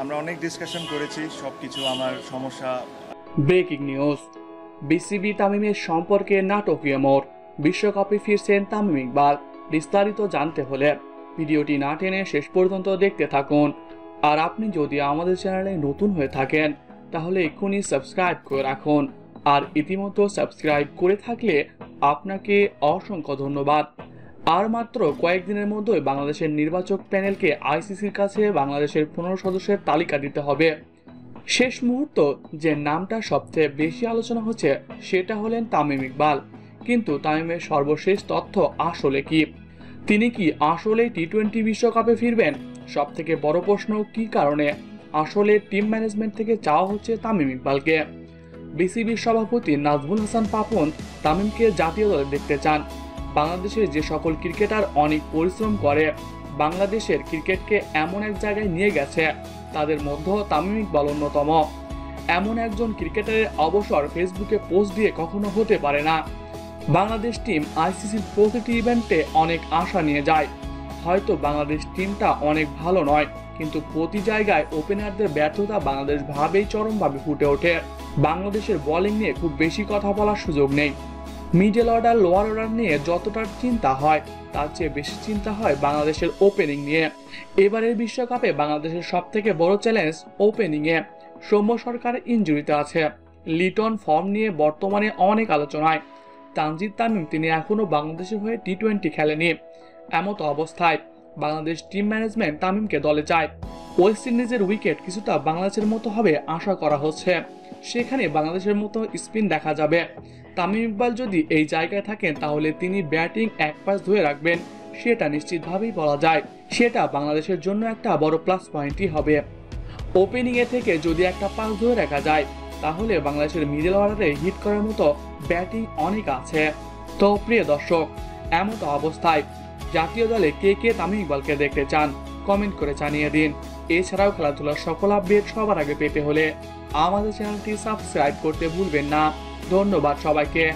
আমরা অনেক ডিসকাশন করেছি, সবকিছু আমার সমস্যা। ব্রেকিং নিউজ, বিসিবি তামিমের সম্পর্কে নাটকীয় মোড়, বিশ্বকাপে ফিরছেন তামিম ইকবাল। বিস্তারিত জানতে হলে ভিডিওটি না টেনে শেষ পর্যন্ত দেখতে থাকুন। আর আপনি যদি আমাদের চ্যানেলে নতুন হয়ে থাকেন তাহলে এক্ষুনি সাবস্ক্রাইব করে রাখুন। আর ইতিমধ্যে সাবস্ক্রাইব করে থাকলে আপনাকে অসংখ্য ধন্যবাদ। আর মাত্র কয়েকদিনের মধ্যেই বাংলাদেশের নির্বাচক প্যানেলকে আইসিসির কাছে বাংলাদেশের 15 সদস্যের তালিকা দিতে হবে। শেষ মুহূর্ত যে নামটা সবচেয়ে বেশি আলোচনা হচ্ছে সেটা হলেন তামিম ইকবাল। কিন্তু তামিমের সর্বশেষ তথ্য আসলে কি? তিনি কি আসলে টি-20 বিশ্বকাপে ফিরবেন? সব থেকে বড় প্রশ্ন, কি কারণে আসলে টিম ম্যানেজমেন্ট থেকে চাওয়া হচ্ছে তামিম ইকবালকে? বিসিবির সভাপতি নাজমুল হাসান পাপন তামিমকে জাতীয় দলে দেখতে চান। বাংলাদেশের যে সকল ক্রিকেটার অনেক পরিশ্রম করে বাংলাদেশের ক্রিকেটকে এমন এক জায়গায় নিয়ে গেছে, তাদের মধ্যে তামিম ইকবাল অন্যতম। এমন একজন ক্রিকেটারের অবসর ফেসবুকে পোস্ট দিয়ে কখনো হতে পারে না। বাংলাদেশ টিম আইসিসির প্রতিটি ইভেন্টে অনেক আশা নিয়ে যায়। হয়তো বাংলাদেশ টিমটা অনেক ভালো নয়, কিন্তু প্রতি জায়গায় ওপেনারদের ব্যর্থতা বাংলাদেশ ভাবেই চরমভাবে ফুটে ওঠে। বাংলাদেশের বোলিং নিয়ে খুব বেশি কথা বলার সুযোগ নেই। মিডল অর্ডার, লোয়ার অর্ডার নিয়ে যতটা চিন্তা হয় তার চেয়ে বেশি চিন্তা হয় বাংলাদেশের ওপেনিং নিয়ে। এবারের বিশ্বকাপে বাংলাদেশের সব থেকে বড় চ্যালেঞ্জ ওপেনিংয়ে। সৌম্য সরকার ইনজুরিতে আছে, লিটন ফর্ম নিয়ে বর্তমানে অনেক আলোচনায়। তানজিদ তামিম তিনি এখনো বাংলাদেশের হয়ে টি-20 খেলেনি। এমত অবস্থায় বাংলাদেশ টিম ম্যানেজমেন্ট তামিমকে দলে চায়। ওয়েস্ট ইন্ডিজের উইকেট কিছুটা বাংলাদেশের মতো হবে আশা করা হচ্ছে। সেখানে বাংলাদেশের মতো স্পিন দেখা যাবে। তামিম ইকবাল যদি এই জায়গায় থাকেন তাহলে তিনি ব্যাটিং এক পাশ ধরে রাখবেন, সেটা নিশ্চিতভাবেই বলা যায়। সেটা বাংলাদেশের জন্য একটা বড় প্লাস পয়েন্টই হবে। ওপেনিংয়ে থেকে যদি একটা পাস ধরে রাখা যায় তাহলে বাংলাদেশের মিডল অর্ডারে হিট করার মতো ব্যাটিং অনেক আছে। তো প্রিয় দর্শক, এমতো অবস্থায় জাতীয় দলে কে কে তামিম ইকবালকে দেখতে চান কমেন্ট করে জানিয়ে দিন। এছাড়াও খেলাধুলার সকল আপডেট সবার আগে পেতে হলে আমাদের চ্যানেলটি সাবস্ক্রাইব করতে ভুলবেন না। ধন্যবাদ সবাইকে।